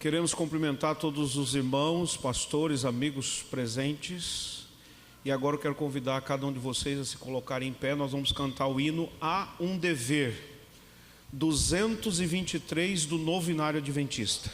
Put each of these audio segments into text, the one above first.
Queremos cumprimentar todos os irmãos, pastores, amigos presentes. E agora eu quero convidar cada um de vocês a se colocarem em pé. Nós vamos cantar o hino Há um Dever, 223 do Novenário Adventista.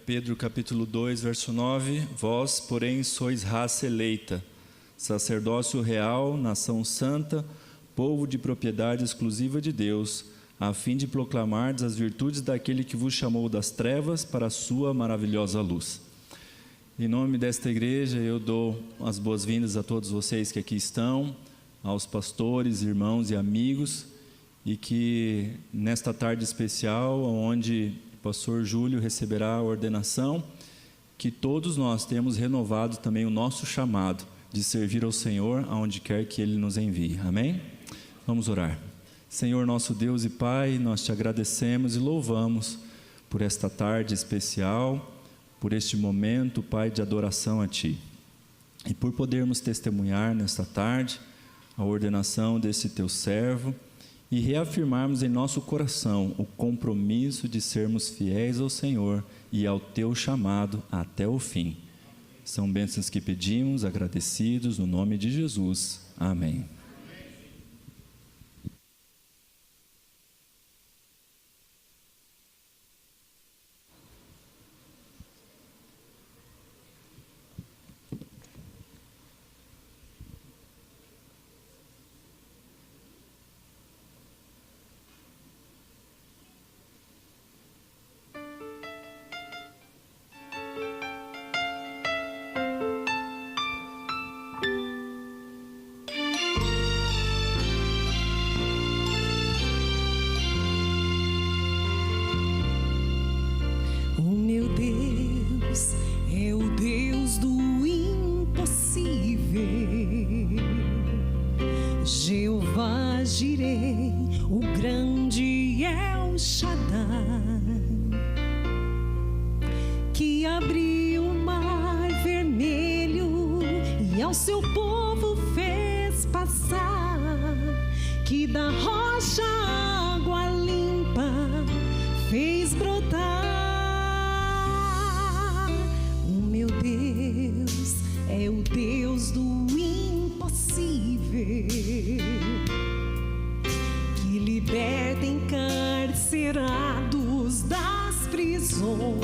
Pedro capítulo 2, verso 9: Vós, porém, sois raça eleita, sacerdócio real, nação santa, povo de propriedade exclusiva de Deus, a fim de proclamardes as virtudes daquele que vos chamou das trevas para a sua maravilhosa luz. Em nome desta igreja, eu dou as boas-vindas a todos vocês que aqui estão, aos pastores, irmãos e amigos, e que nesta tarde especial, onde o pastor Júlio receberá a ordenação, que todos nós temos renovado também o nosso chamado de servir ao Senhor aonde quer que Ele nos envie. Amém? Vamos orar. Senhor nosso Deus e Pai, nós te agradecemos e louvamos por esta tarde especial, por este momento, Pai, de adoração a Ti. E por podermos testemunhar nesta tarde a ordenação desse Teu servo, e reafirmarmos em nosso coração o compromisso de sermos fiéis ao Senhor e ao Teu chamado até o fim. São bênçãos que pedimos, agradecidos, no nome de Jesus. Amém. Que da rocha água limpa fez brotar. O meu Deus é o Deus do impossível. liberta encarcerados das prisões,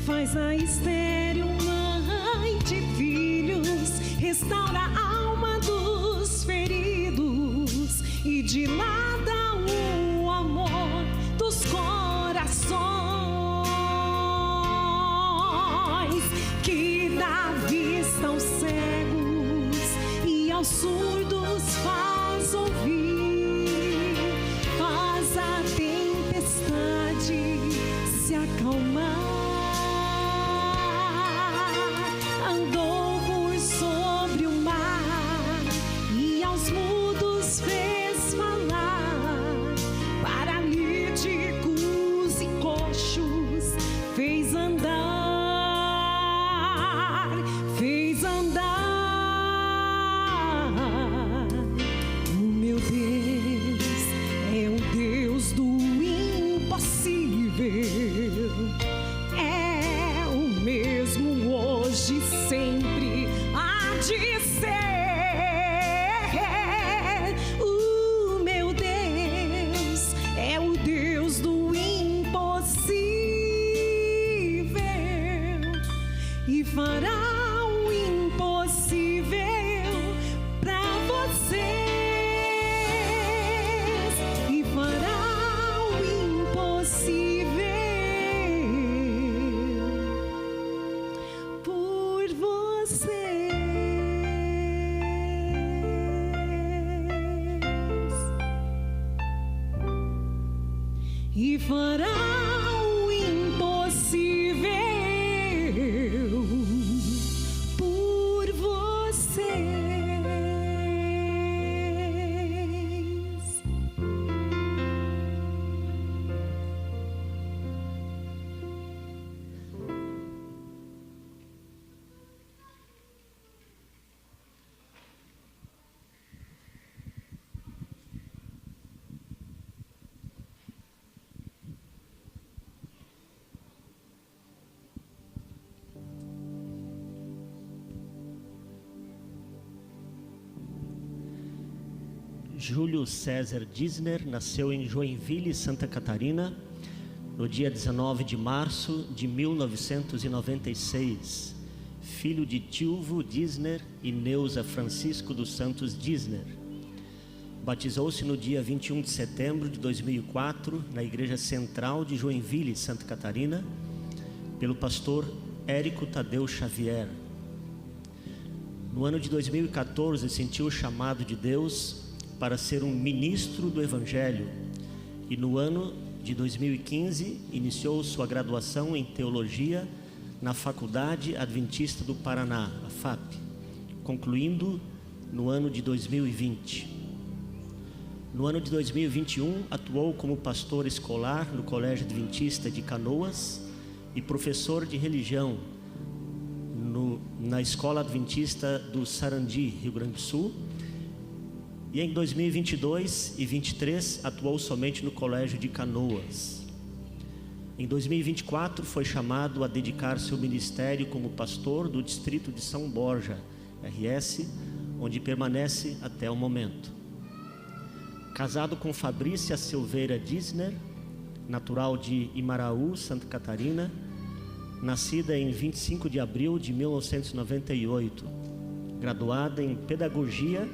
faz a estéril mãe de filhos, restaura a alma dos feridos e dilata o amor dos corações, que dá vista aos cegos e aos surdos faz ouvir, faz a tempestade se acalmar. Andou por sobre o mar e aos mudos fez falar, paralíticos e coxos fez andar, fez andar. O meu Deus é o Deus do impossível, é o mesmo hoje, sempre há de ser. O meu Deus é o Deus do impossível e fará o impossível pra vocês, e fará o impossível por vocês, e fará o impossível por vocês. Júlio César Dissner nasceu em Joinville, Santa Catarina, no dia 19 de março de 1996, filho de Tilvo Dissner e Neuza Francisco dos Santos Dissner. Batizou-se no dia 21 de setembro de 2004, na Igreja Central de Joinville, Santa Catarina, pelo pastor Érico Tadeu Xavier. No ano de 2014, sentiu o chamado de Deus para ser um ministro do Evangelho, e no ano de 2015 iniciou sua graduação em Teologia na Faculdade Adventista do Paraná, a FAP, concluindo no ano de 2020. No ano de 2021, atuou como pastor escolar no Colégio Adventista de Canoas e professor de religião na Escola Adventista do Sarandi, Rio Grande do Sul. E em 2022 e 2023 atuou somente no Colégio de Canoas. Em 2024 foi chamado a dedicar seu ministério como pastor do distrito de São Borja, RS, onde permanece até o momento. Casado com Fabrícia Silveira Dissner, natural de Imaraú, Santa Catarina, nascida em 25 de abril de 1998, graduada em Pedagogia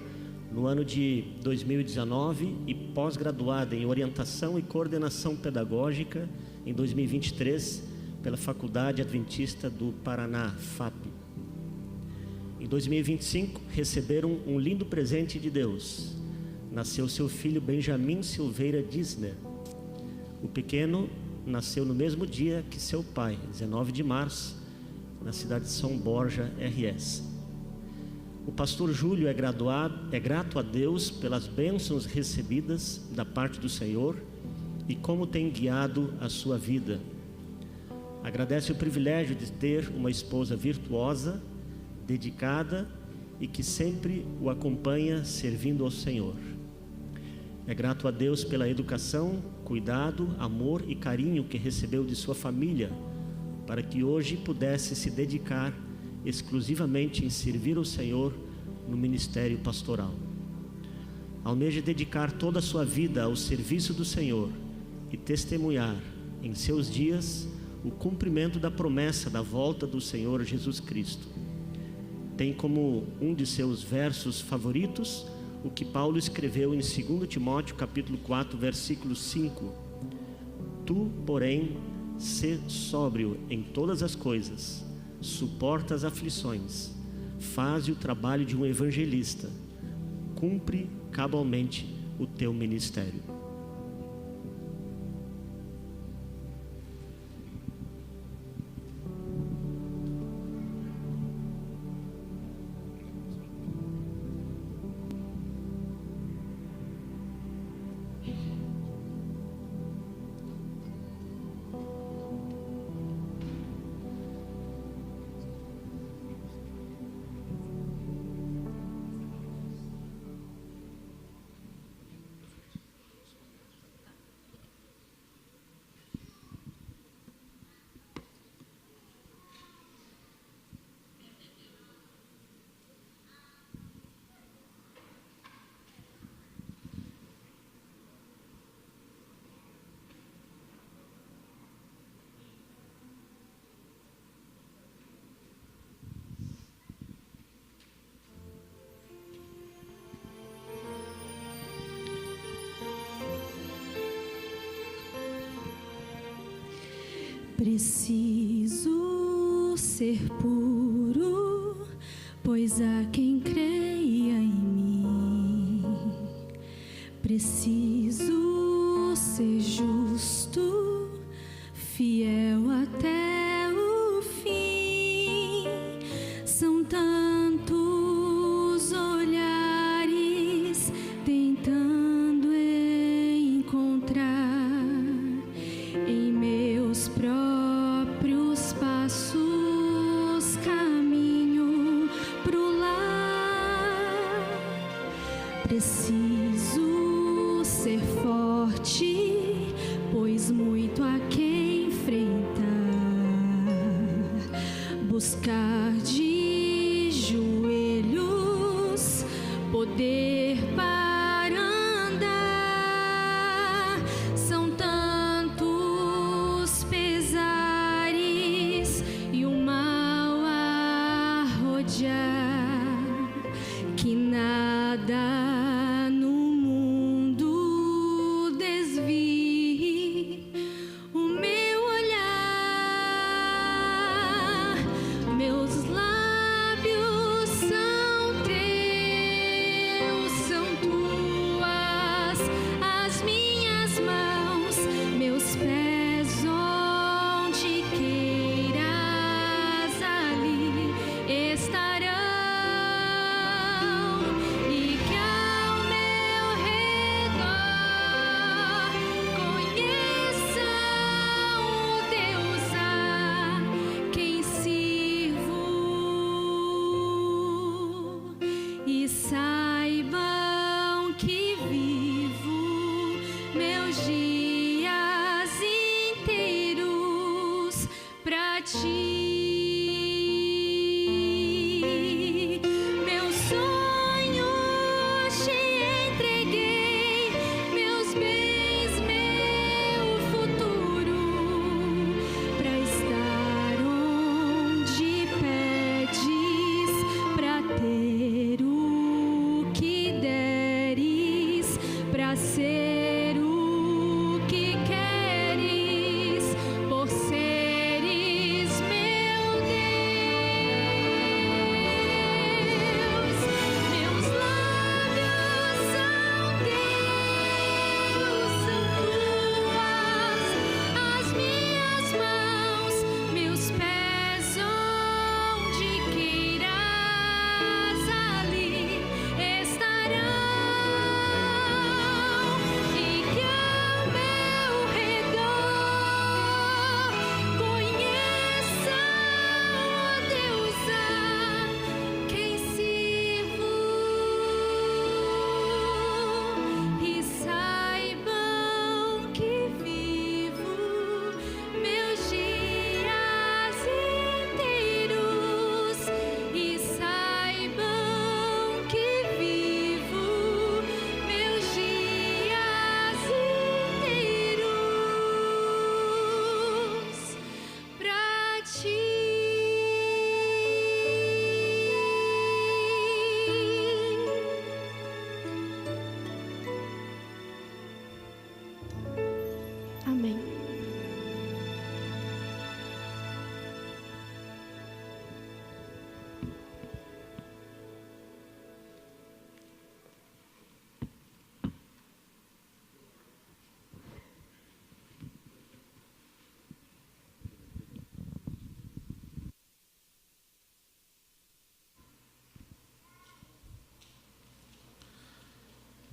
no ano de 2019 e pós-graduada em Orientação e Coordenação Pedagógica em 2023 pela Faculdade Adventista do Paraná, FAP. Em 2025, receberam um lindo presente de Deus. Nasceu seu filho Benjamin Silveira Dissner. O pequeno nasceu no mesmo dia que seu pai, 19 de março, na cidade de São Borja, RS. O pastor Júlio é grato a Deus pelas bênçãos recebidas da parte do Senhor e como tem guiado a sua vida. Agradece o privilégio de ter uma esposa virtuosa, dedicada e que sempre o acompanha servindo ao Senhor. É grato a Deus pela educação, cuidado, amor e carinho que recebeu de sua família, para que hoje pudesse se dedicar exclusivamente em servir ao Senhor no ministério pastoral. almeja dedicar toda a sua vida ao serviço do Senhor e testemunhar em seus dias o cumprimento da promessa da volta do Senhor Jesus Cristo. Tem como um de seus versos favoritos o que Paulo escreveu em 2 Timóteo capítulo 4, versículo 5. Tu, porém, sê sóbrio em todas as coisas, suporta as aflições, faze o trabalho de um evangelista, cumpre cabalmente o teu ministério. Preciso ser puro, pois há quem creia em mim. Preciso ser justo, fiel até o fim. São tantos olhares tentando encontrar em meus próprios passos caminho pro lar. Preciso ser forte, pois muito há que enfrentar. Buscar de joelhos poder para andar. São tantos pesares e o mal a rodear que nada no mundo desvie o meu olhar. Meus lábios são teus,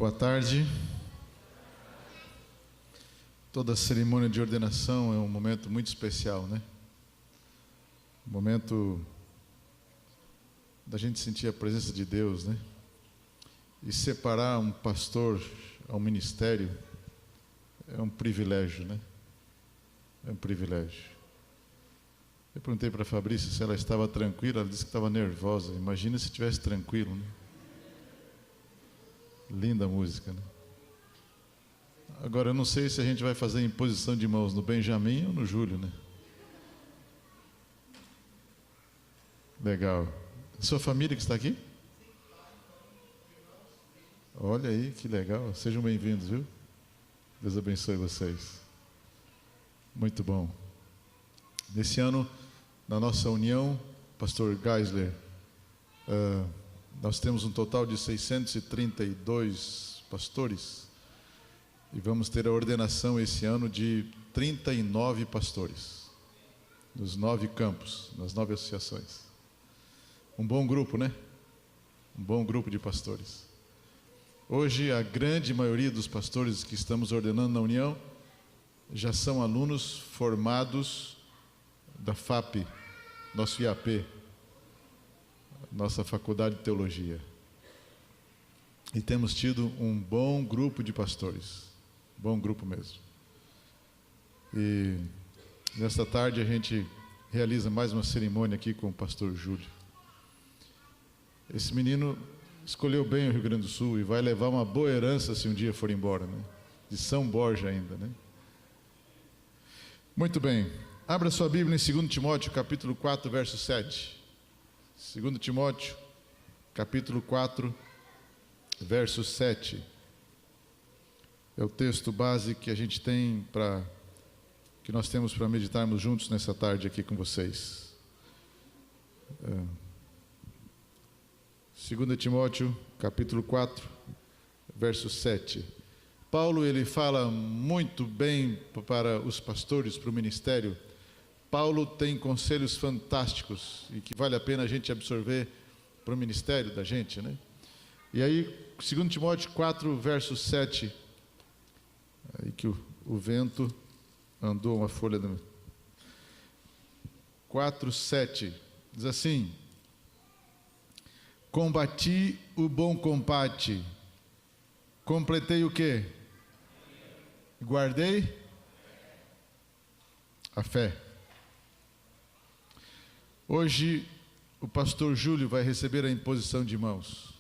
Boa tarde. Toda cerimônia de ordenação é um momento muito especial, né? Um momento da gente sentir a presença de Deus, né? E separar um pastor ao ministério é um privilégio, né? É um privilégio. Eu perguntei para a Fabrícia se ela estava tranquila, ela disse que estava nervosa. Imagina se estivesse tranquilo, né? Linda música, né? Agora, eu não sei se a gente vai fazer imposição de mãos no Benjamin ou no Júlio, né? Legal. Sua família que está aqui? Olha aí, que legal. Sejam bem-vindos, viu? Deus abençoe vocês. Muito bom. Nesse ano, na nossa união, Pastor Geisler, nós temos um total de 632 pastores. E vamos ter a ordenação esse ano de 39 pastores, nos 9 campos, nas 9 associações. Um bom grupo, né? Um bom grupo de pastores. Hoje, a grande maioria dos pastores que estamos ordenando na União já são alunos formados da FAP, nosso IAP, nossa Faculdade de Teologia. E temos tido um bom grupo de pastores. Bom grupo mesmo. E nesta tarde a gente realiza mais uma cerimônia aqui com o pastor Júlio. Esse menino escolheu bem o Rio Grande do Sul e vai levar uma boa herança se um dia for embora, né? De São Borja ainda, né? Muito bem. Abra sua Bíblia em 2 Timóteo, capítulo 4, verso 7. 2 Timóteo, capítulo 4, verso 7. É o texto base que a gente tem que nós temos para meditarmos juntos nessa tarde aqui com vocês. 2 Timóteo, capítulo 4, verso 7. Paulo, ele fala muito bem para os pastores, para o ministério. Paulo tem conselhos fantásticos e que vale a pena a gente absorver para o ministério da gente, né? E aí, 2 Timóteo 4, verso 7, aí que o vento andou uma folha do 4:7 diz assim: combati o bom combate, completei o quê? Guardei a fé. Hoje o pastor Júlio vai receber a imposição de mãos,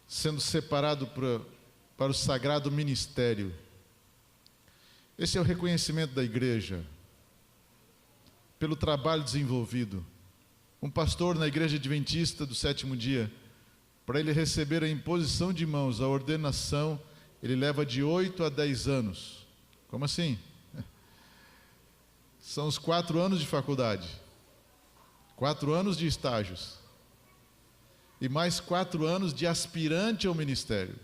sendo separado para o sagrado ministério. Esse é o reconhecimento da igreja pelo trabalho desenvolvido. Um pastor na igreja adventista do sétimo dia, para ele receber a imposição de mãos, a ordenação, ele leva de 8 a 10 anos. Como assim? São os 4 anos de faculdade, 4 anos de estágios e mais 4 anos de aspirante ao ministério.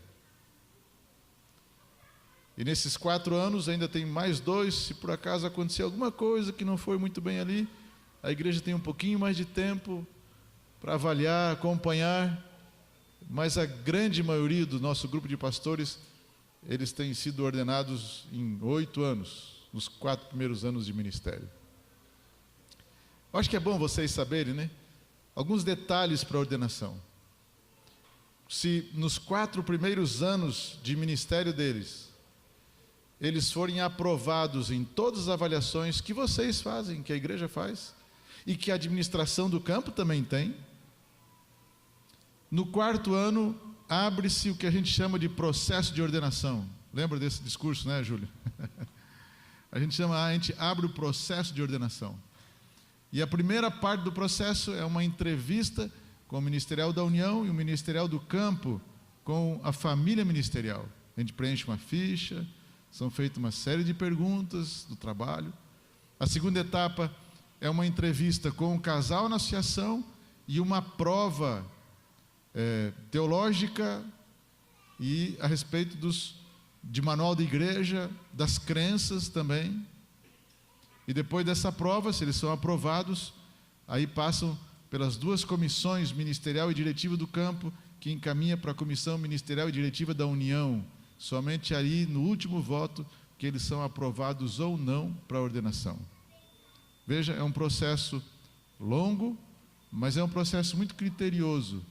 E nesses 4 anos ainda tem mais 2, se por acaso acontecer alguma coisa que não foi muito bem ali, a igreja tem um pouquinho mais de tempo para avaliar, acompanhar, mas a grande maioria do nosso grupo de pastores, eles têm sido ordenados em 8 anos, nos 4 primeiros anos de ministério. Eu acho que é bom vocês saberem, né? Alguns detalhes para a ordenação. Se nos 4 primeiros anos de ministério deles, eles forem aprovados em todas as avaliações que vocês fazem, que a igreja faz, e que a administração do campo também tem, no 4º ano, abre-se o que a gente chama de processo de ordenação. Lembra desse discurso, né, Júlio? A gente abre o processo de ordenação. E a primeira parte do processo é uma entrevista com o Ministerial da União e o Ministerial do Campo com a família ministerial. A gente preenche uma ficha, são feitas uma série de perguntas do trabalho. A segunda etapa é uma entrevista com o casal na associação e uma prova teológica e a respeito de manual da igreja, das crenças também. E depois dessa prova, se eles são aprovados, aí passam pelas 2 comissões, ministerial e diretiva do campo, que encaminha para a comissão ministerial e diretiva da União. Somente aí, no último voto, que eles são aprovados ou não para a ordenação. Veja, é um processo longo, mas é um processo muito criterioso.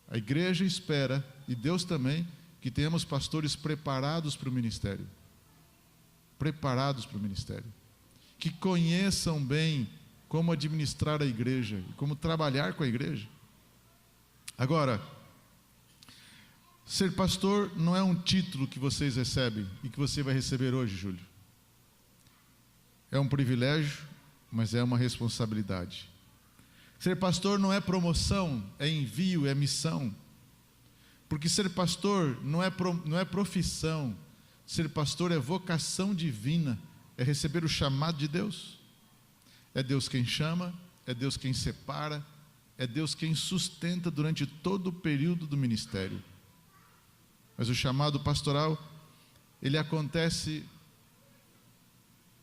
A igreja espera, e Deus também, que tenhamos pastores preparados para o ministério. Preparados para o ministério. Que conheçam bem como administrar a igreja, como trabalhar com a igreja. Agora, ser pastor não é um título que vocês recebem e que você vai receber hoje, Júlio. É um privilégio, mas é uma responsabilidade. Ser pastor não é promoção, é envio, é missão. Porque ser pastor não é profissão. Ser pastor é vocação divina, é receber o chamado de Deus. É Deus quem chama, é Deus quem separa, é Deus quem sustenta durante todo o período do ministério. Mas o chamado pastoral, ele acontece,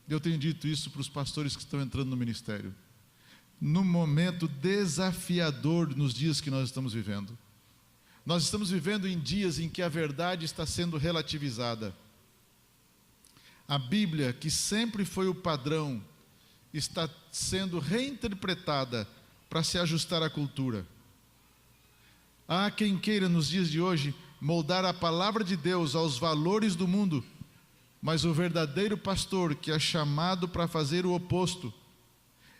eu tenho dito isso para os pastores que estão entrando no ministério, num momento desafiador nos dias que nós estamos vivendo. Nós estamos vivendo em dias em que a verdade está sendo relativizada. A Bíblia, que sempre foi o padrão, está sendo reinterpretada para se ajustar à cultura. Há quem queira nos dias de hoje moldar a palavra de Deus aos valores do mundo, mas o verdadeiro pastor, que é chamado para fazer o oposto,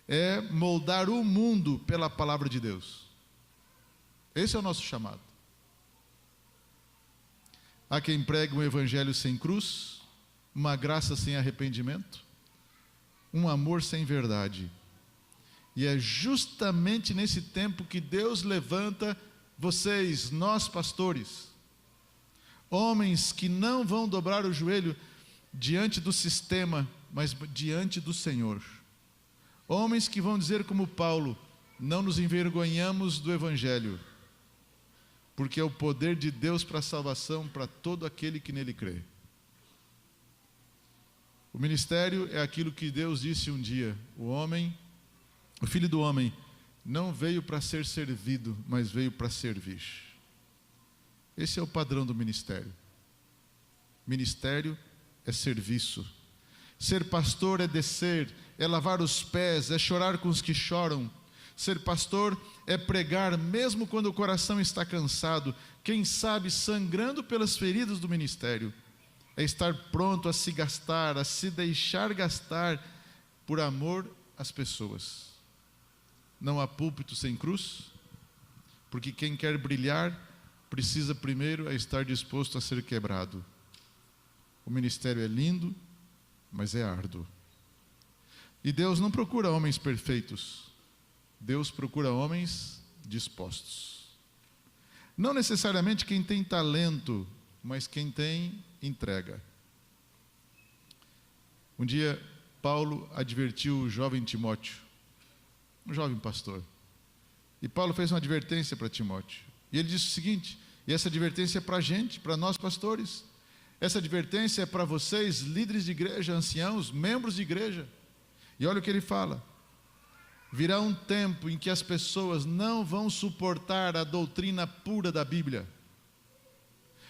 é moldar o mundo pela palavra de Deus. Esse é o nosso chamado. Há quem pregue um evangelho sem cruz, uma graça sem arrependimento, um amor sem verdade. E é justamente nesse tempo que Deus levanta vocês, nós pastores, homens que não vão dobrar o joelho diante do sistema, mas diante do Senhor. Homens que vão dizer como Paulo: não nos envergonhamos do evangelho, porque é o poder de Deus para a salvação para todo aquele que nele crê. O ministério é aquilo que Deus disse um dia: o Filho do Homem não veio para ser servido, mas veio para servir. Esse é o padrão do ministério. Ministério é serviço. Ser pastor é descer, é lavar os pés, é chorar com os que choram. Ser pastor é pregar mesmo quando o coração está cansado, quem sabe sangrando pelas feridas do ministério. É estar pronto a se gastar, a se deixar gastar por amor às pessoas. Não há púlpito sem cruz, porque quem quer brilhar precisa primeiro estar disposto a ser quebrado. O ministério é lindo, mas é árduo. E Deus não procura homens perfeitos, Deus procura homens dispostos. Não necessariamente quem tem talento, mas quem tem entrega. Um dia, Paulo advertiu o jovem Timóteo, um jovem pastor. E Paulo fez uma advertência para Timóteo. E ele disse o seguinte, e essa advertência é para a gente, para nós pastores. Essa advertência é para vocês, líderes de igreja, anciãos, membros de igreja. E olha o que ele fala. Virá um tempo em que as pessoas não vão suportar a doutrina pura da Bíblia,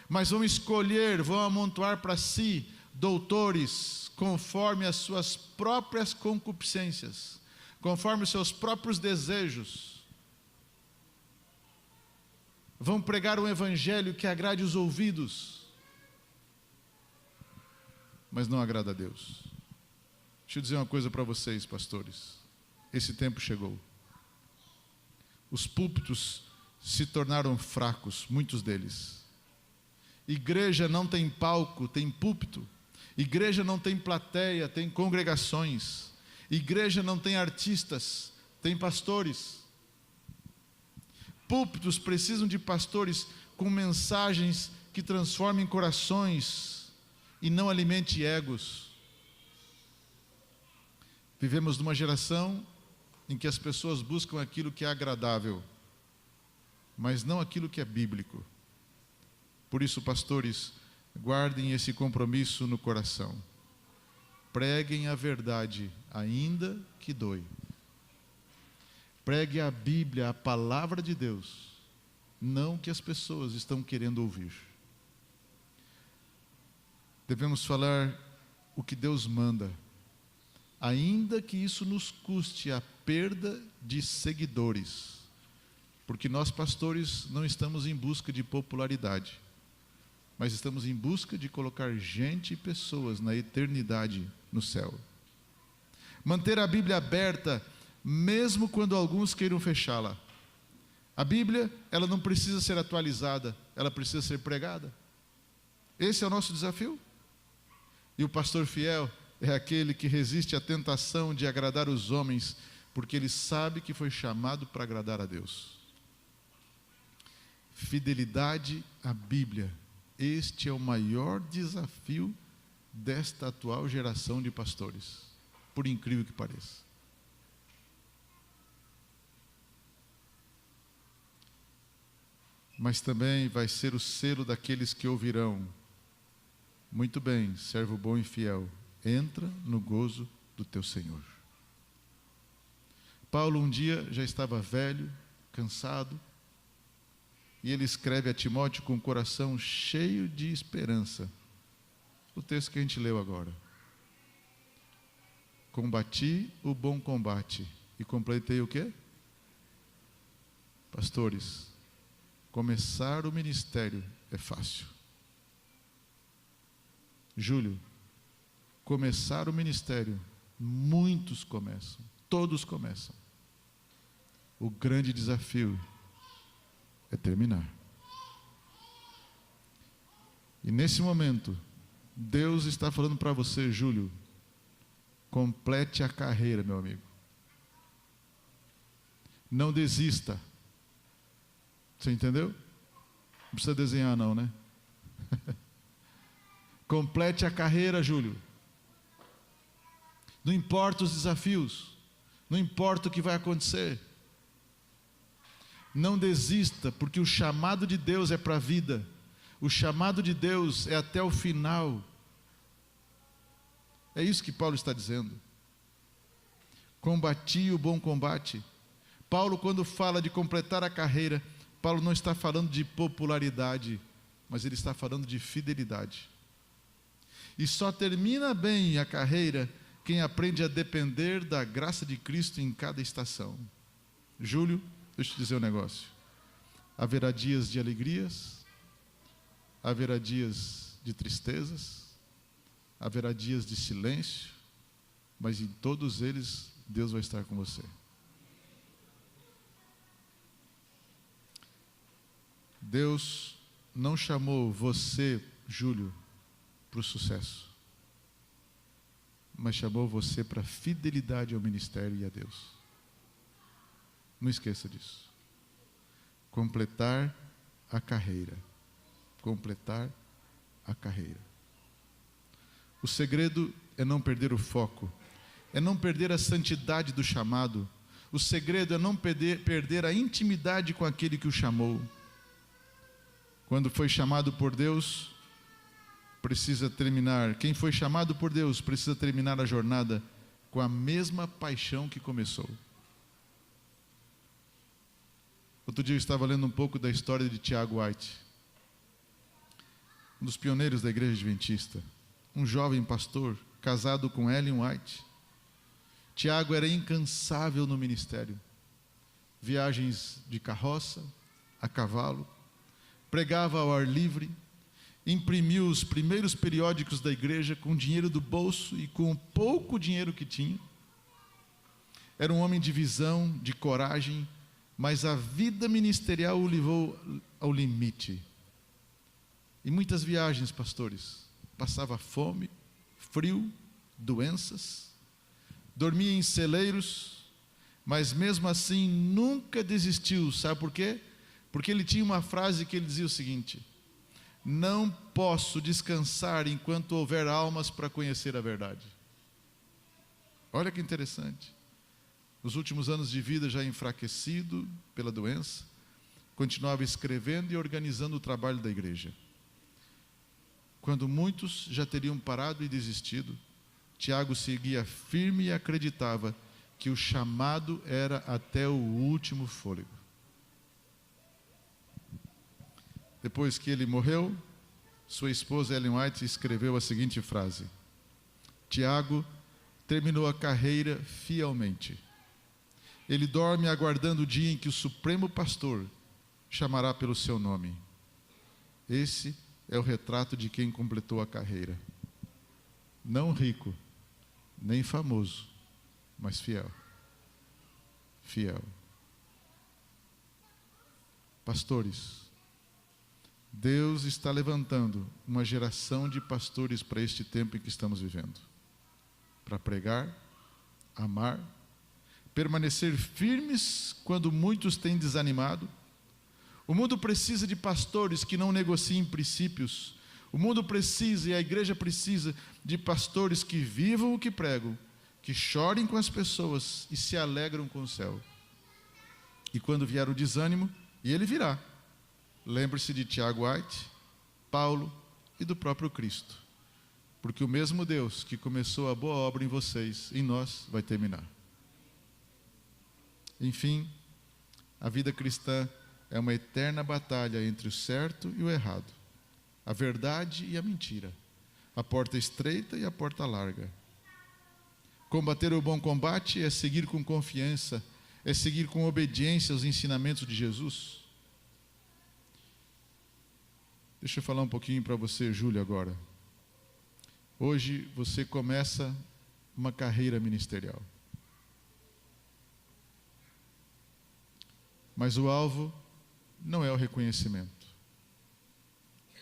mas vão escolher, vão amontoar para si doutores conforme as suas próprias concupiscências, conforme os seus próprios desejos. Vão pregar um evangelho que agrade os ouvidos, mas não agrada a Deus. Deixa eu dizer uma coisa para vocês, pastores. Esse tempo chegou. Os púlpitos se tornaram fracos, muitos deles. Igreja não tem palco, tem púlpito. Igreja não tem plateia, tem congregações. Igreja não tem artistas, tem pastores. Púlpitos precisam de pastores com mensagens que transformem corações e não alimente egos. Vivemos numa geração em que as pessoas buscam aquilo que é agradável, mas não aquilo que é bíblico. Por isso, pastores, guardem esse compromisso no coração. Preguem a verdade, ainda que doe. Pregue a Bíblia, a palavra de Deus, não o que as pessoas estão querendo ouvir. Devemos falar o que Deus manda, ainda que isso nos custe a perda de seguidores, porque nós pastores não estamos em busca de popularidade, mas estamos em busca de colocar gente e pessoas na eternidade no céu. Manter a Bíblia aberta, mesmo quando alguns queiram fechá-la. A Bíblia, ela não precisa ser atualizada, ela precisa ser pregada. Esse é o nosso desafio. E o pastor fiel é aquele que resiste à tentação de agradar os homens, porque ele sabe que foi chamado para agradar a Deus. Fidelidade à Bíblia. Este é o maior desafio desta atual geração de pastores, por incrível que pareça. Mas também vai ser o selo daqueles que ouvirão: muito bem, servo bom e fiel, entra no gozo do teu Senhor. Paulo um dia já estava velho, cansado, e ele escreve a Timóteo com o coração cheio de esperança. O texto que a gente leu agora. Combati o bom combate e completei o quê? Pastores, começar o ministério é fácil. Júlio, começar o ministério, muitos começam, todos começam. O grande desafio é terminar. E nesse momento, Deus está falando para você, Júlio, complete a carreira, meu amigo. Não desista. Você entendeu? Não precisa desenhar não, né? Complete a carreira, Júlio. Não importa os desafios, não importa o que vai acontecer. Não desista, porque o chamado de Deus é para a vida. O chamado de Deus é até o final. É isso que Paulo está dizendo. Combati o bom combate. Paulo, quando fala de completar a carreira, Paulo não está falando de popularidade, mas ele está falando de fidelidade. E só termina bem a carreira quem aprende a depender da graça de Cristo em cada estação. Júlio, deixa eu te dizer um negócio. Haverá dias de alegrias, haverá dias de tristezas, haverá dias de silêncio, mas em todos eles Deus vai estar com você. Deus não chamou você, Júlio, para o sucesso, mas chamou você para a fidelidade ao ministério e a Deus. Não esqueça disso. Completar a carreira. Completar a carreira. O segredo é não perder o foco, é não perder a santidade do chamado. O segredo é não perder a intimidade com aquele que o chamou. Quando foi chamado por Deus, precisa terminar. Quem foi chamado por Deus precisa terminar a jornada com a mesma paixão que começou. Outro dia eu estava lendo um pouco da história de Tiago White, um dos pioneiros da igreja adventista, um jovem pastor casado com Ellen White. Tiago era incansável no ministério, viagens de carroça, a cavalo, pregava ao ar livre, imprimiu os primeiros periódicos da igreja com dinheiro do bolso e com o pouco dinheiro que tinha. Era um homem de visão, de coragem, mas a vida ministerial o levou ao limite. Em muitas viagens, pastores, passava fome, frio, doenças, dormia em celeiros, mas mesmo assim nunca desistiu. Sabe por quê? Porque ele tinha uma frase que ele dizia o seguinte: não posso descansar enquanto houver almas para conhecer a verdade. Olha que interessante. Nos últimos anos de vida, já enfraquecido pela doença, continuava escrevendo e organizando o trabalho da igreja. Quando muitos já teriam parado e desistido, Tiago seguia firme e acreditava que o chamado era até o último fôlego. Depois que ele morreu, sua esposa Ellen White escreveu a seguinte frase: Tiago terminou a carreira fielmente. Ele dorme aguardando o dia em que o Supremo Pastor chamará pelo seu nome. Esse é o retrato de quem completou a carreira. Não rico, nem famoso, mas fiel. Fiel. Pastores, Deus está levantando uma geração de pastores para este tempo em que estamos vivendo. Para pregar, amar, permanecer firmes quando muitos têm desanimado. O mundo precisa de pastores que não negociem princípios. O mundo precisa e a igreja precisa de pastores que vivam o que pregam, que chorem com as pessoas e se alegram com o céu. E quando vier o desânimo, e ele virá, lembre-se de Tiago White, Paulo e do próprio Cristo. Porque o mesmo Deus que começou a boa obra em vocês, em nós, vai terminar. Enfim, a vida cristã é uma eterna batalha entre o certo e o errado, a verdade e a mentira, a porta estreita e a porta larga. Combater o bom combate é seguir com confiança, é seguir com obediência aos ensinamentos de Jesus. Deixa eu falar um pouquinho para você, Júlio, agora. Hoje você começa uma carreira ministerial. Mas o alvo não é o reconhecimento,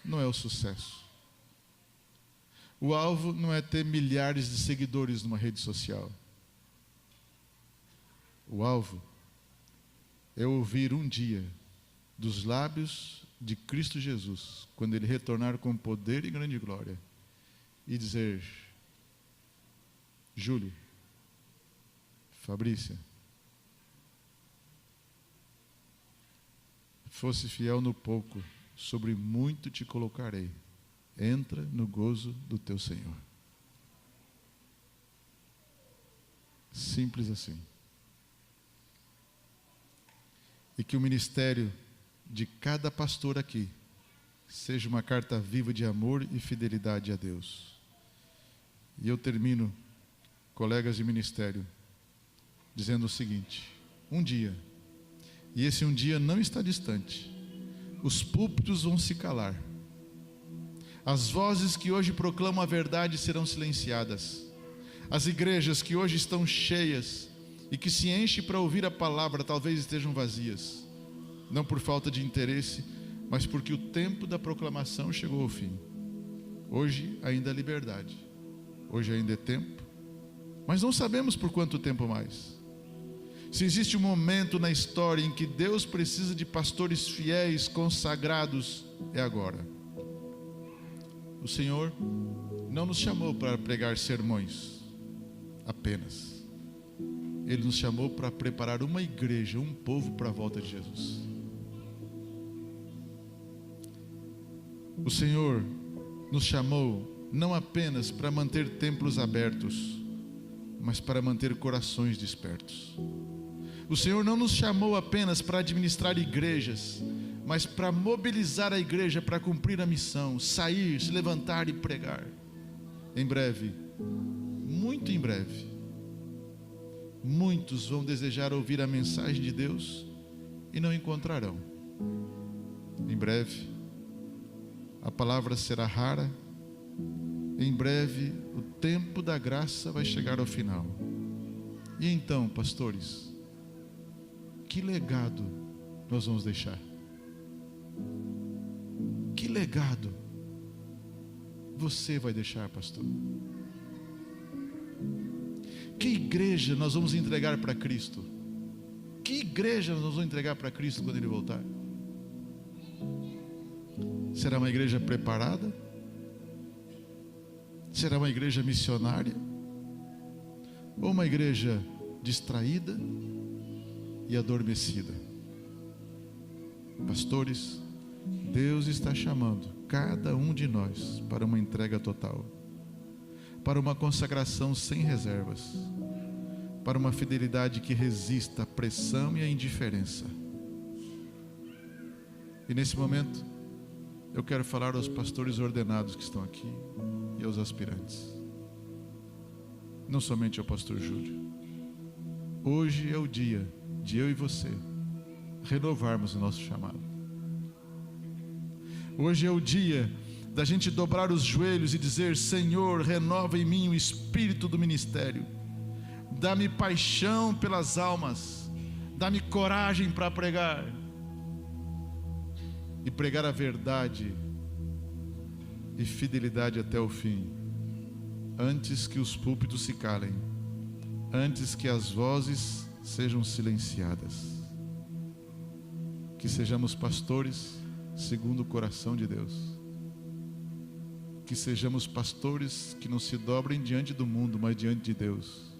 não é o sucesso. O alvo não é ter milhares de seguidores numa rede social. O alvo é ouvir um dia dos lábios de Cristo Jesus, quando Ele retornar com poder e grande glória, e dizer: Júlio, Fabrícia, fosse fiel no pouco, sobre muito te colocarei. Entra no gozo do teu Senhor. Simples assim. E que o ministério de cada pastor aqui seja uma carta viva de amor e fidelidade a Deus. E eu termino, colegas de ministério, dizendo o seguinte: um dia, e esse um dia não está distante, os púlpitos vão se calar. As vozes que hoje proclamam a verdade serão silenciadas. As igrejas que hoje estão cheias e que se enchem para ouvir a palavra talvez estejam vazias. Não por falta de interesse, mas porque o tempo da proclamação chegou ao fim. Hoje ainda há liberdade. Hoje ainda é tempo. Mas não sabemos por quanto tempo mais. Se existe um momento na história em que Deus precisa de pastores fiéis, consagrados, é agora. O Senhor não nos chamou para pregar sermões apenas. Ele nos chamou para preparar uma igreja, um povo para a volta de Jesus. O Senhor nos chamou não apenas para manter templos abertos, mas para manter corações despertos. O Senhor não nos chamou apenas para administrar igrejas, mas para mobilizar a igreja para cumprir a missão, sair, se levantar e pregar. Em breve, muito em breve, muitos vão desejar ouvir a mensagem de Deus e não encontrarão. Em breve, a palavra será rara. Em breve, o tempo da graça vai chegar ao final. E então, pastores, que legado nós vamos deixar? Que legado você vai deixar, pastor? Que igreja nós vamos entregar para Cristo? Que igreja nós vamos entregar para Cristo quando Ele voltar? Será uma igreja preparada? Será uma igreja missionária? Ou uma igreja distraída e adormecida? Pastores, Deus está chamando cada um de nós para uma entrega total, para uma consagração sem reservas, para uma fidelidade que resista à pressão e à indiferença. E nesse momento, eu quero falar aos pastores ordenados que estão aqui e aos aspirantes. Não somente ao pastor Júlio. Hoje é o dia de eu e você renovarmos o nosso chamado. Hoje é o dia da gente dobrar os joelhos e dizer: Senhor, renova em mim o espírito do ministério. Dá-me paixão pelas almas. Dá-me coragem para pregar. E pregar a verdade e fidelidade até o fim, antes que os púlpitos se calem, antes que as vozes sejam silenciadas. Que sejamos pastores segundo o coração de Deus. Que sejamos pastores que não se dobrem diante do mundo, mas diante de Deus.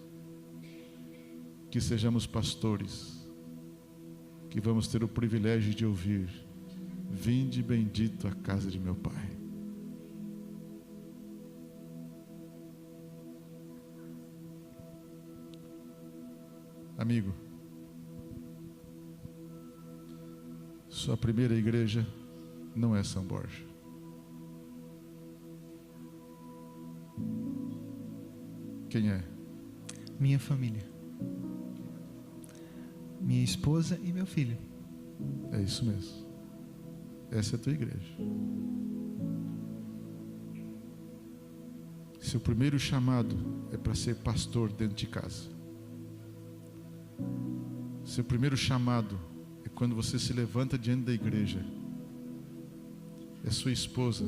Que sejamos pastores que vamos ter o privilégio de ouvir: vinde bendito à casa de meu Pai. Amigo, sua primeira igreja não é São Borja. Quem é? Minha família. Minha esposa e meu filho. É isso mesmo. Essa é a tua igreja. Seu primeiro chamado é para ser pastor dentro de casa. Seu primeiro chamado é quando você se levanta diante da igreja. É sua esposa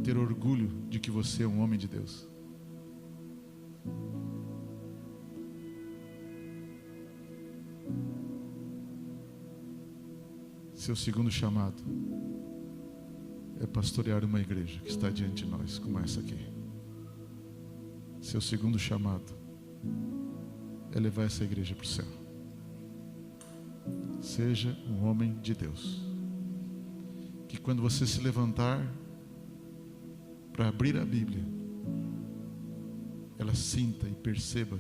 ter orgulho de que você é um homem de Deus. Seu segundo chamado é pastorear uma igreja que está diante de nós, como essa aqui. Seu segundo chamado é levar essa igreja para o céu. Seja um homem de Deus, que quando você se levantar para abrir a Bíblia, ela sinta e perceba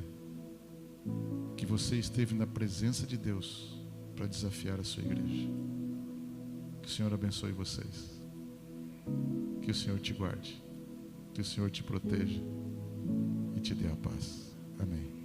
que você esteve na presença de Deus para desafiar a sua igreja. Que o Senhor abençoe vocês. Que o Senhor te guarde. Que o Senhor te proteja e te dê a paz. Amém.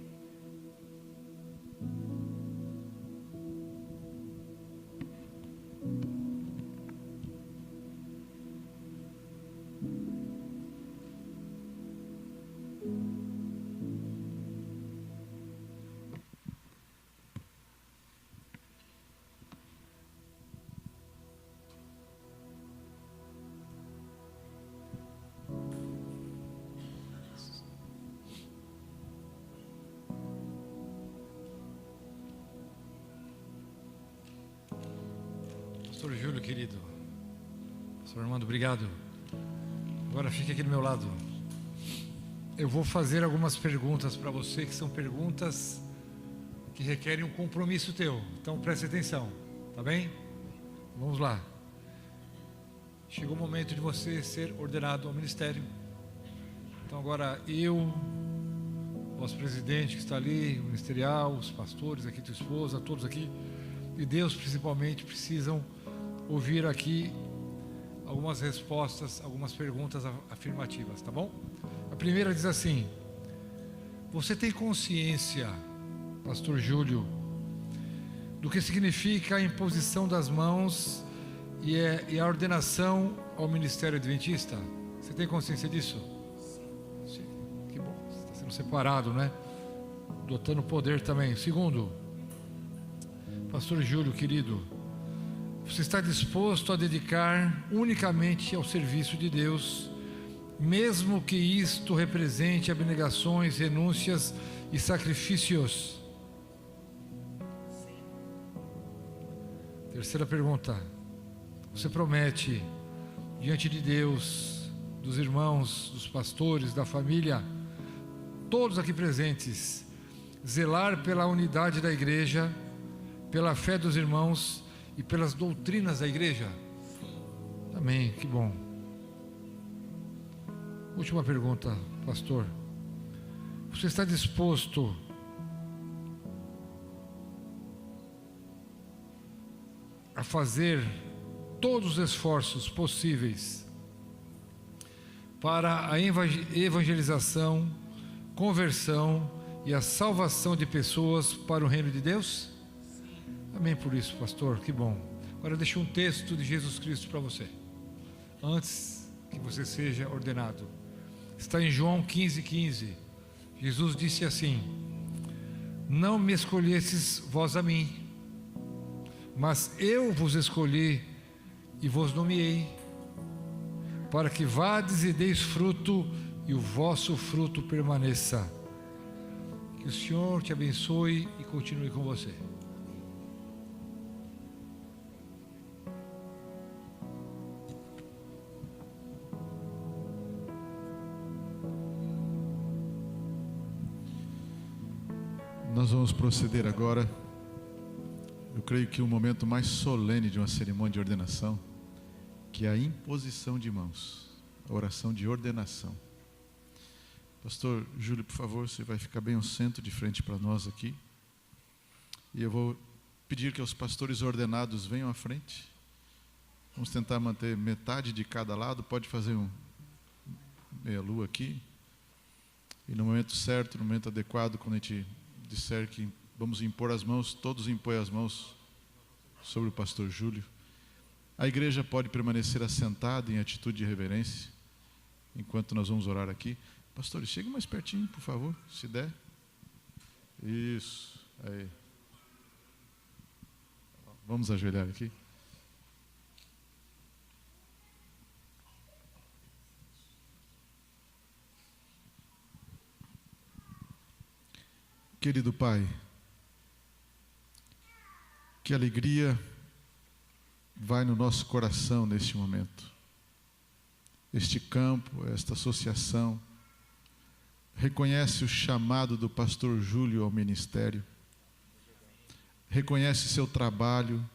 Pastor Júlio, querido. Pastor Armando, obrigado. Agora fique aqui do meu lado. Eu vou fazer algumas perguntas para você, que são perguntas que requerem um compromisso teu. Então preste atenção, tá bem? Vamos lá. Chegou o momento de você ser ordenado ao ministério. Então agora eu, o nosso presidente que está ali, o ministerial, os pastores aqui, tua esposa, todos aqui, e Deus principalmente, precisam ouvir aqui algumas respostas, algumas perguntas afirmativas, tá bom? A primeira diz assim: você tem consciência, pastor Júlio, do que significa a imposição das mãos e a ordenação ao ministério adventista? Você tem consciência disso? Sim. Que bom, você está sendo separado, né? Dotando poder também. Segundo, pastor Júlio, querido, você está disposto a dedicar unicamente ao serviço de Deus, mesmo que isto represente abnegações, renúncias e sacrifícios? Terceira pergunta: você promete diante de Deus, dos irmãos, dos pastores, da família, todos aqui presentes, zelar pela unidade da igreja, pela fé dos irmãos e pelas doutrinas da igreja? Amém, que bom. Última pergunta, pastor: você está disposto a fazer todos os esforços possíveis para a evangelização, conversão e a salvação de pessoas para o reino de Deus? Amém por isso, pastor, que bom. Agora deixa um texto de Jesus Cristo para você, antes que você seja ordenado. Está em João 15:15. Jesus disse assim: não me escolhestes vós a mim, mas eu vos escolhi e vos nomeei, para que vades e deis fruto, e o vosso fruto permaneça. Que o Senhor te abençoe e continue com você. Nós vamos proceder agora. Eu creio que o momento mais solene de uma cerimônia de ordenação, que é a imposição de mãos, a oração de ordenação. Pastor Júlio, por favor, você vai ficar bem ao centro, de frente para nós aqui. E eu vou pedir que os pastores ordenados venham à frente. Vamos tentar manter metade de cada lado, pode fazer meia-lua aqui. E no momento certo, no momento adequado, quando a gente disser que vamos impor as mãos, todos impõem as mãos sobre o pastor Júlio. A igreja pode permanecer assentada em atitude de reverência, enquanto nós vamos orar aqui. Pastores, cheguem mais pertinho, por favor, se der. Isso, aí. Vamos ajoelhar aqui. Querido Pai, que alegria vai no nosso coração neste momento. Este campo, esta associação, reconhece o chamado do pastor Júlio ao ministério, reconhece seu trabalho,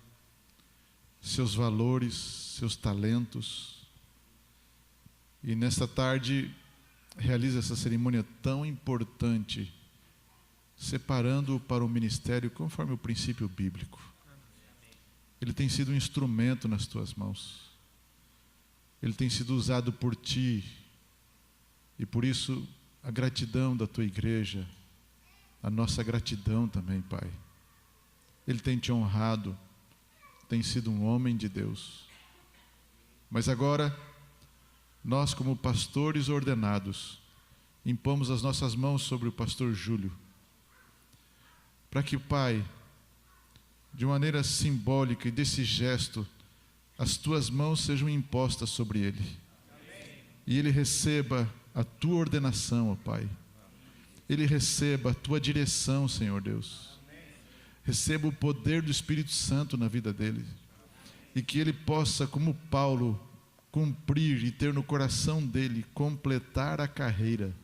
seus valores, seus talentos, e nesta tarde realiza essa cerimônia tão importante, separando-o para o ministério conforme o princípio bíblico. Ele tem sido um instrumento nas tuas mãos. Ele tem sido usado por ti. E por isso, a gratidão da tua igreja, a nossa gratidão também, Pai. Ele tem te honrado, tem sido um homem de Deus. Mas agora, nós como pastores ordenados, impomos as nossas mãos sobre o pastor Júlio, para que, Pai, de maneira simbólica e desse gesto, as tuas mãos sejam impostas sobre ele. Amém. E ele receba a tua ordenação, ó Pai. Ele receba a tua direção, Senhor Deus. Amém. Receba o poder do Espírito Santo na vida dele. E que ele possa, como Paulo, cumprir e ter no coração dele, completar a carreira.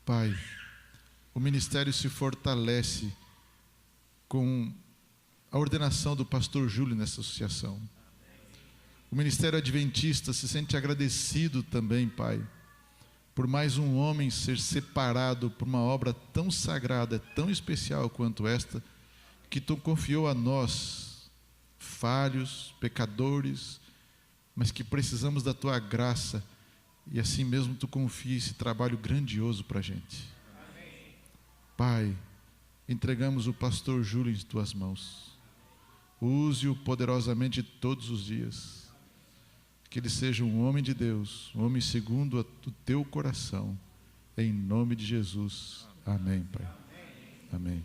Pai, o ministério se fortalece com a ordenação do pastor Júlio nessa associação. O ministério adventista se sente agradecido também, Pai, por mais um homem ser separado por uma obra tão sagrada, tão especial quanto esta, que tu confiou a nós, falhos, pecadores, mas que precisamos da tua graça, e assim mesmo tu confia esse trabalho grandioso para a gente. Pai, entregamos o pastor Júlio em tuas mãos. Use-o poderosamente todos os dias. Que ele seja um homem de Deus, um homem segundo o teu coração. Em nome de Jesus. Amém, Pai. Amém.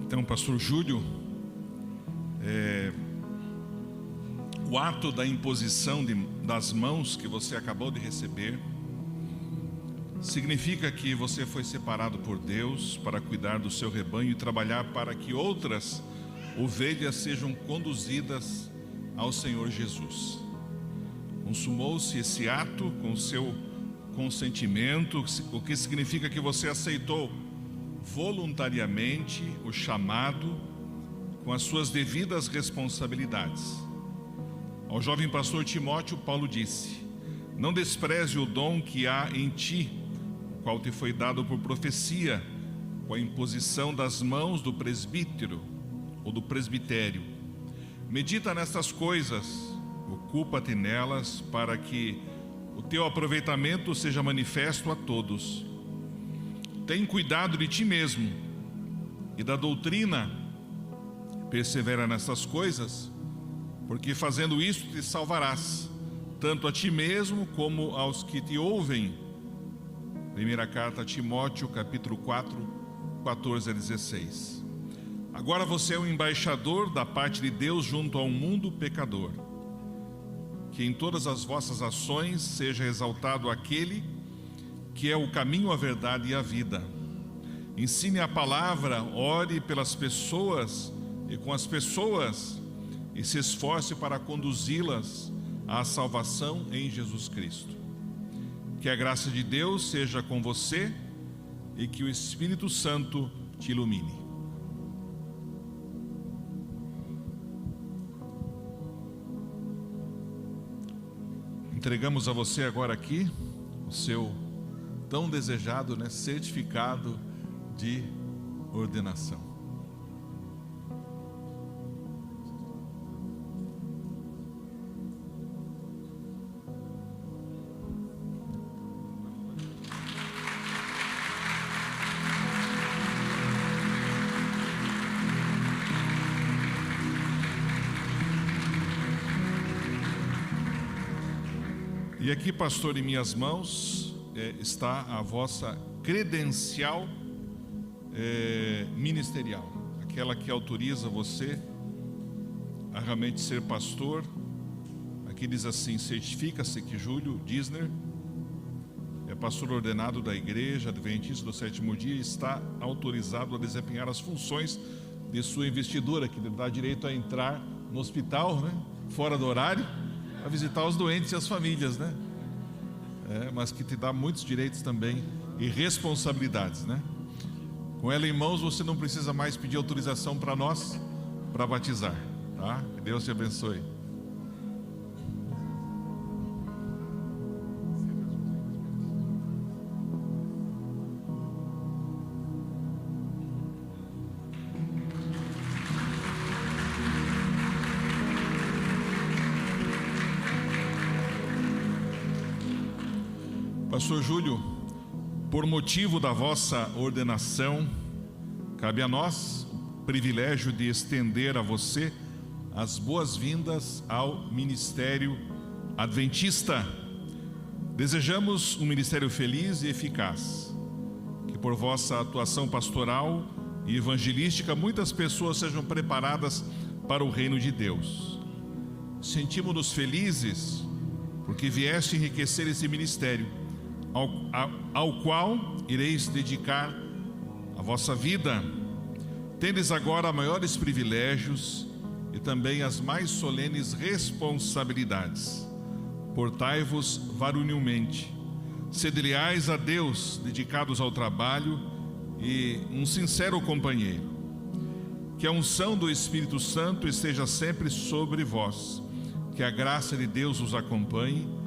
Então, pastor Júlio, o ato da imposição das mãos que você acabou de receber significa que você foi separado por Deus para cuidar do seu rebanho e trabalhar para que outras ovelhas sejam conduzidas ao Senhor Jesus. Consumou-se esse ato com seu consentimento, o que significa que você aceitou voluntariamente o chamado com as suas devidas responsabilidades. Ao jovem pastor Timóteo, Paulo disse: não despreze o dom que há em ti, o qual te foi dado por profecia, com a imposição das mãos do presbítero ou do presbitério. Medita nestas coisas, ocupa-te nelas, para que o teu aproveitamento seja manifesto a todos. Tem cuidado de ti mesmo e da doutrina, persevera nessas coisas, porque fazendo isso te salvarás, tanto a ti mesmo como aos que te ouvem. Primeira carta a Timóteo, capítulo 4, 14 a 16. Agora você é um embaixador da parte de Deus junto ao mundo pecador. Que em todas as vossas ações seja exaltado aquele que é o caminho, a verdade e a vida. Ensine a palavra, ore pelas pessoas e com as pessoas, e se esforce para conduzi-las à salvação em Jesus Cristo. Que a graça de Deus seja com você e que o Espírito Santo te ilumine. Entregamos a você agora aqui o seu tão desejado, certificado de ordenação. E aqui, pastor, em minhas mãos está a vossa credencial ministerial, aquela que autoriza você a realmente ser pastor. Aqui diz assim: certifica-se que Júlio Disner é pastor ordenado da Igreja Adventista do Sétimo Dia e está autorizado a desempenhar as funções de sua investidura, que lhe dá direito a entrar no hospital, fora do horário, a visitar os doentes e as famílias, mas que te dá muitos direitos também e responsabilidades, Com ela em mãos, você não precisa mais pedir autorização para nós para batizar, tá? Que Deus te abençoe. Pastor Júlio, por motivo da vossa ordenação, cabe a nós o privilégio de estender a você as boas-vindas ao Ministério Adventista. Desejamos um ministério feliz e eficaz, que por vossa atuação pastoral e evangelística muitas pessoas sejam preparadas para o reino de Deus. Sentimos-nos felizes porque vieste enriquecer esse ministério, ao qual ireis dedicar a vossa vida. Tendes agora maiores privilégios e também as mais solenes responsabilidades. Portai-vos varonilmente, sede leais a Deus, dedicados ao trabalho e um sincero companheiro. Que a unção do Espírito Santo esteja sempre sobre vós, que a graça de Deus os acompanhe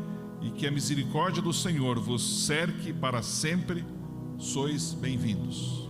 e que a misericórdia do Senhor vos cerque para sempre. Sois bem-vindos.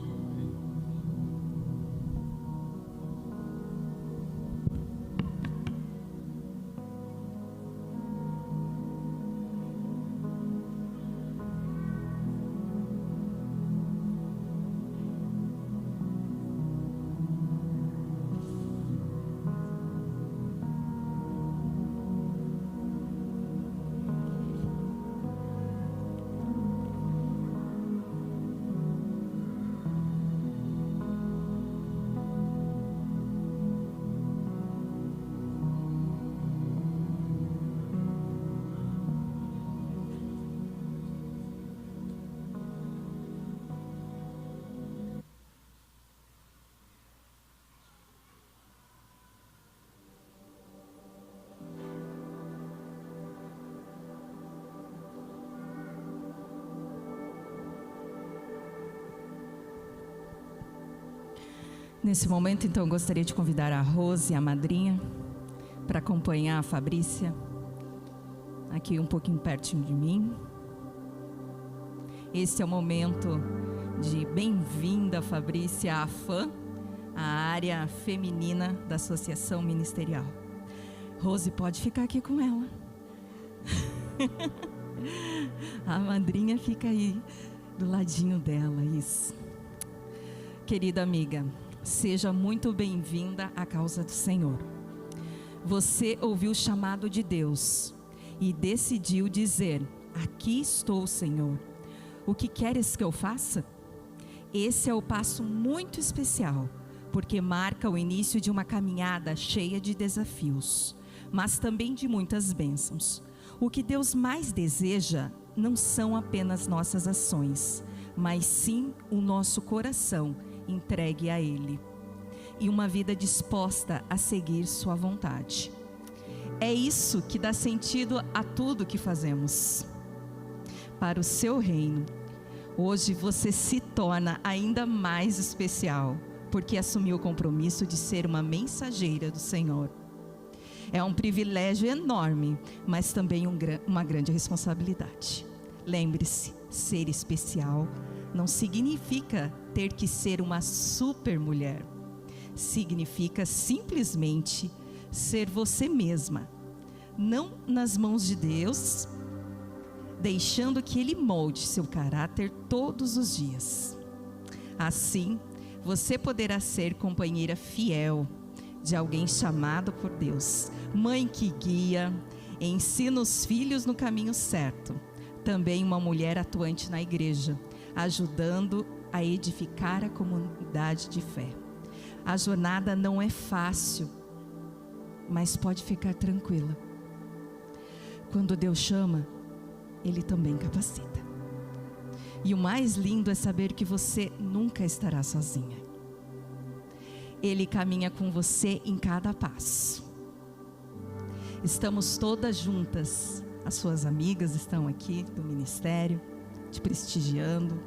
Nesse momento, então, eu gostaria de convidar a Rose, a madrinha, para acompanhar a Fabrícia, aqui um pouquinho pertinho de mim. Este é o momento de bem-vinda, Fabrícia, à FAM, a área feminina da Associação Ministerial. Rose, pode ficar aqui com ela. A madrinha fica aí do ladinho dela, isso. Querida amiga, seja muito bem-vinda à causa do Senhor. Você ouviu o chamado de Deus e decidiu dizer: aqui estou, Senhor. O que queres que eu faça? Esse é o passo muito especial, porque marca o início de uma caminhada cheia de desafios, mas também de muitas bênçãos. O que Deus mais deseja não são apenas nossas ações, mas sim o nosso coração entregue a Ele e uma vida disposta a seguir sua vontade. É isso que dá sentido a tudo que fazemos. Para o seu reino, hoje você se torna ainda mais especial, porque assumiu o compromisso de ser uma mensageira do Senhor. É um privilégio enorme, mas também uma grande responsabilidade. Lembre-se, ser especial não significa ter que ser uma super mulher. Significa simplesmente ser você mesma, não nas mãos de Deus, deixando que Ele molde seu caráter todos os dias. Assim, você poderá ser companheira fiel de alguém chamado por Deus, mãe que guia, ensina os filhos no caminho certo, também uma mulher atuante na igreja, ajudando a edificar a comunidade de fé. A jornada não é fácil, mas pode ficar tranquila. Quando Deus chama, Ele também capacita. E o mais lindo é saber que você nunca estará sozinha. Ele caminha com você em cada passo. Estamos todas juntas. As suas amigas estão aqui do ministério, te prestigiando,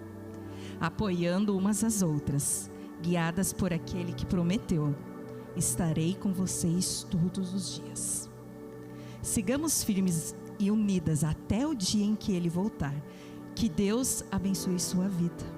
apoiando umas às outras, guiadas por aquele que prometeu: estarei com vocês todos os dias. Sigamos firmes e unidas até o dia em que Ele voltar. Que Deus abençoe sua vida.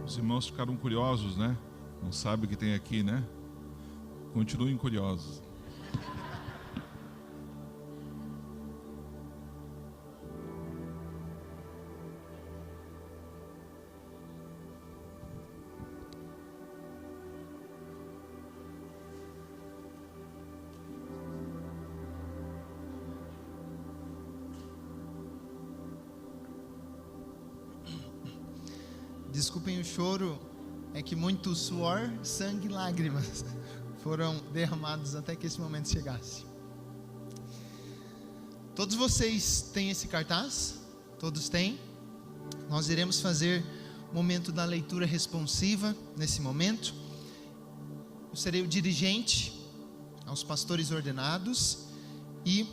Os irmãos ficaram curiosos, né? Não sabem o que tem aqui, né? Continuem curiosos. Desculpem o choro, é que muito suor, sangue e lágrimas foram derramados até que esse momento chegasse. Todos vocês têm esse cartaz? Todos têm? Nós iremos fazer o momento da leitura responsiva nesse momento. Eu serei o dirigente aos pastores ordenados e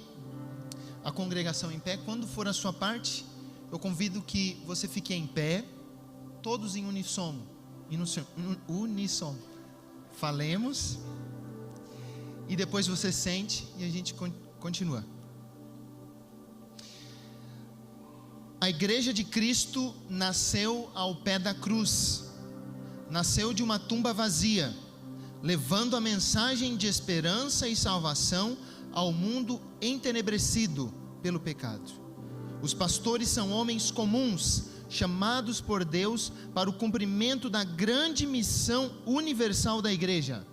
a congregação em pé. Quando for a sua parte, eu convido que você fique em pé, todos em unissono. Falemos. e depois você sente e a gente continua. A Igreja de Cristo nasceu ao pé da cruz, nasceu de uma tumba vazia, levando a mensagem de esperança e salvação ao mundo entenebrecido pelo pecado. Os pastores são homens comuns, chamados por Deus para o cumprimento da grande missão universal da igreja.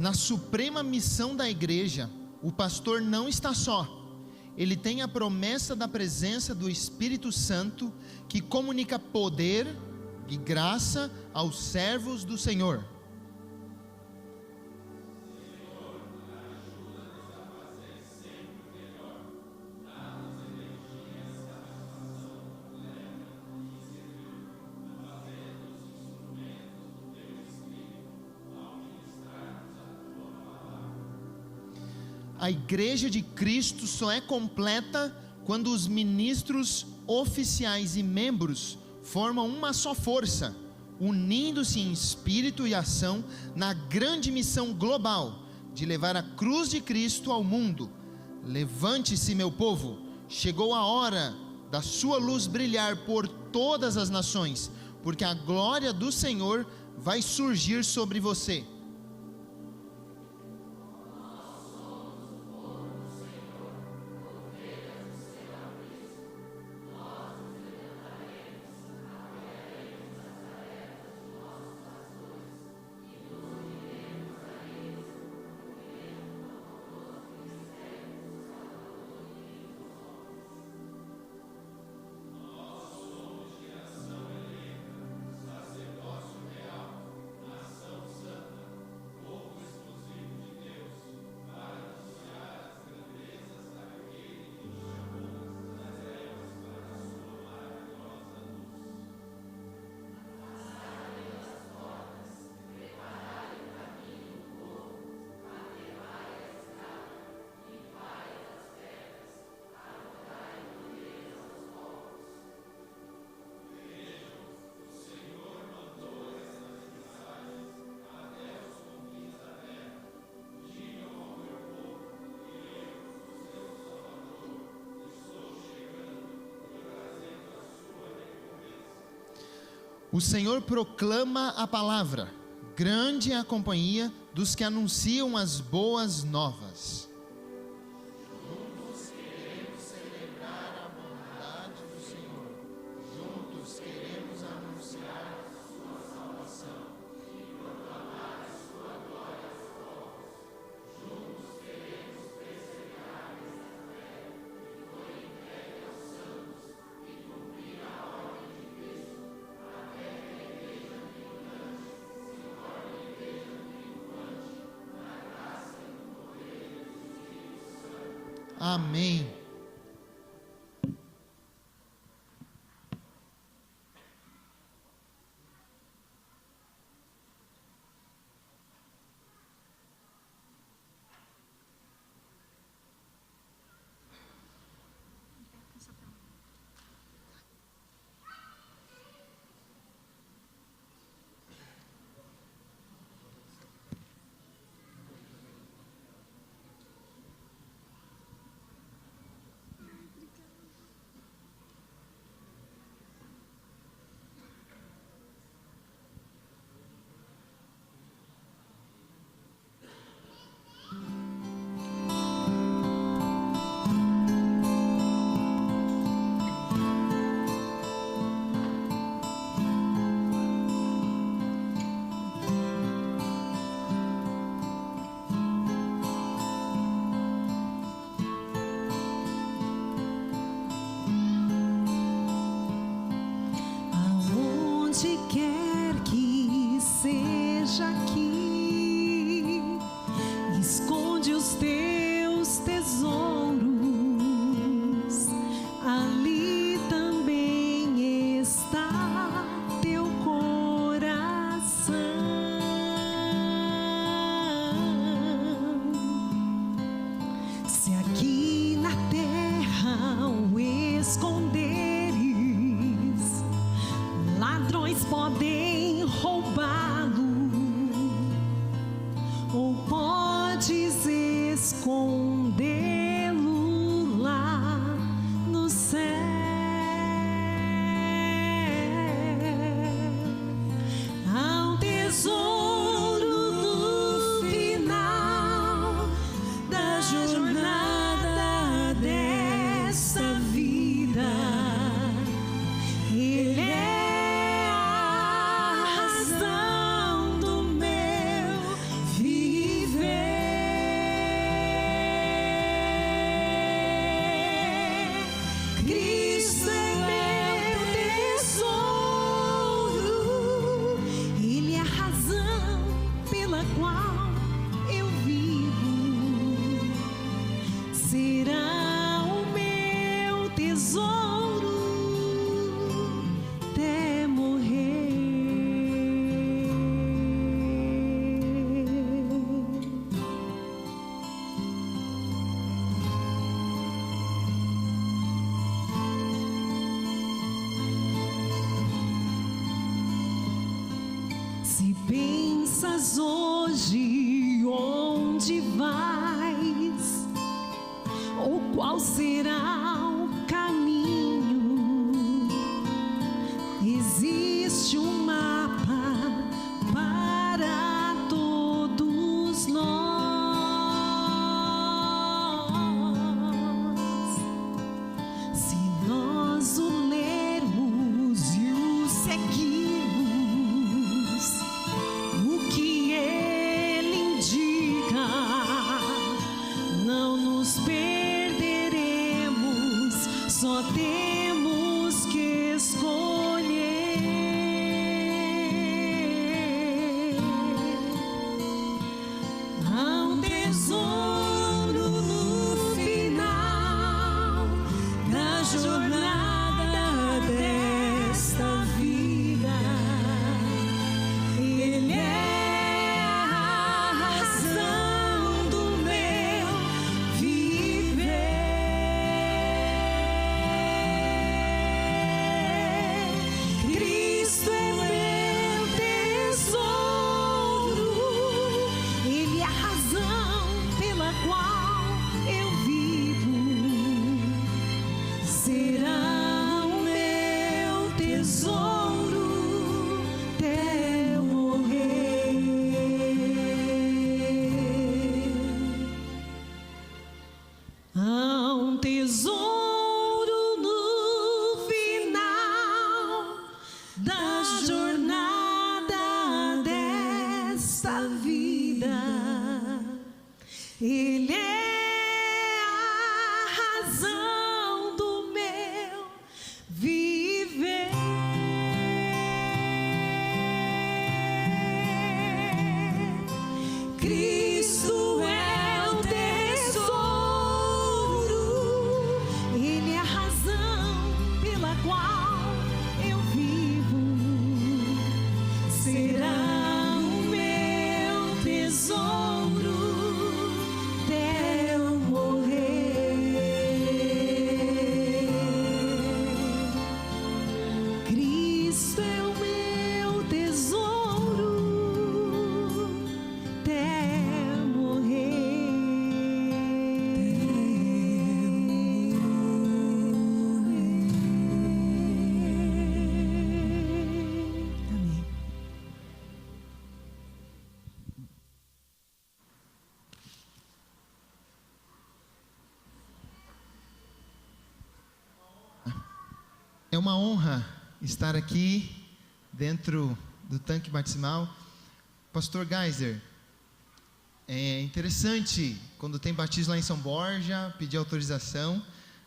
Na suprema missão da igreja, o pastor não está só. Ele tem a promessa da presença do Espírito Santo, que comunica poder e graça aos servos do Senhor. A Igreja de Cristo só é completa quando os ministros, oficiais e membros formam uma só força, unindo-se em espírito e ação na grande missão global de levar a cruz de Cristo ao mundo. Levante-se, meu povo, chegou a hora da sua luz brilhar por todas as nações, porque a glória do Senhor vai surgir sobre você. O Senhor proclama a palavra, grande é a companhia dos que anunciam as boas novas. Juntos queremos celebrar a bondade do Senhor, juntos queremos anunciar a sua salvação e proclamar a sua glória aos povos. Juntos queremos perseverar nesta fé que foi entregue aos santos e cumprir a ordem de Cristo. Amém. pensas hoje onde vais, ou qual será o caminho, existe um mapa para todos nós. Se nós o lermos e o seguirmos, o que ele indica, não nos perderemos, só temos que escolher. Há um tesouro no final da jornada desta vida. Ele é a razão do meu viver. Cristo é meu tesouro, Ele é a razão pela qual eu vivo. Será o meu tesouro até eu morrer. Há um tesouro no final da jornada desta vida. Ele é a razão do meu viver. Cristo é o tesouro, Ele é a razão pela qual eu vivo. Será o meu tesouro até eu morrer. Cristo é o meu tesouro até eu morrer. Amém. É uma honra estar aqui dentro do tanque batismal. Pastor Geiser, é interessante quando tem batismo lá em São Borja, pedir autorização,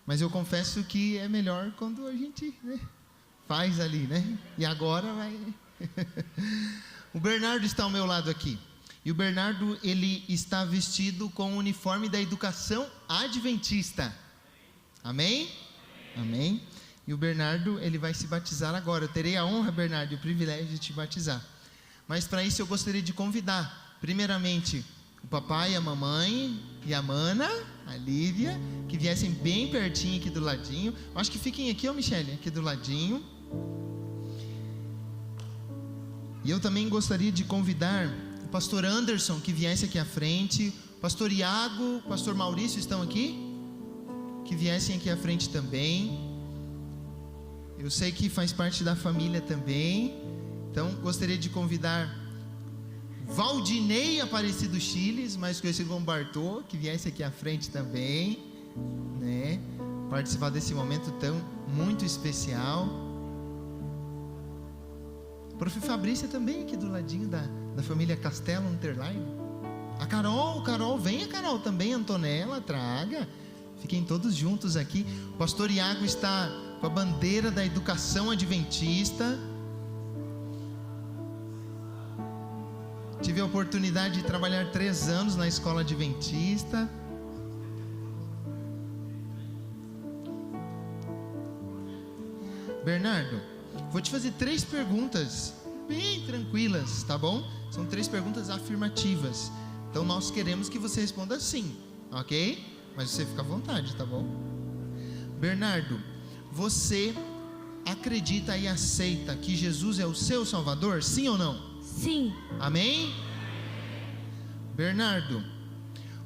mas eu confesso que é melhor quando a gente, né, faz ali, né? E agora vai. O Bernardo está ao meu lado aqui. E o Bernardo, ele está vestido com o uniforme da educação adventista. Amém? Amém. E o Bernardo, ele vai se batizar agora. Eu terei a honra, Bernardo, e o privilégio de te batizar. Mas para isso eu gostaria de convidar, primeiramente, o papai, a mamãe e a mana, a Lívia, que viessem bem pertinho aqui do ladinho. Eu acho que fiquem aqui, ó, Michele, aqui do ladinho. E eu também gostaria de convidar o pastor Anderson, que viesse aqui à frente. O pastor Iago, o pastor Maurício estão aqui? Que viessem aqui à frente também. Eu sei que faz parte da família também. Então, gostaria de convidar Valdinei Aparecido Chiles, mais conhecido como Bartô, que viesse aqui à frente também, né? Participar desse momento tão muito especial. Prof. Fabrícia também aqui do ladinho da família Castelo Unterline. A Carol, venha Carol também, Antonella, traga. Fiquem todos juntos aqui. O pastor Iago está com a bandeira da educação adventista. Tive a oportunidade de trabalhar 3 anos na escola adventista. Bernardo, vou te fazer 3 perguntas bem tranquilas, tá bom? São 3 perguntas afirmativas. Então nós queremos que você responda sim, ok? Mas você fica à vontade, tá bom? Bernardo, você acredita e aceita que Jesus é o seu Salvador? Sim ou não? Sim. Amém? Bernardo,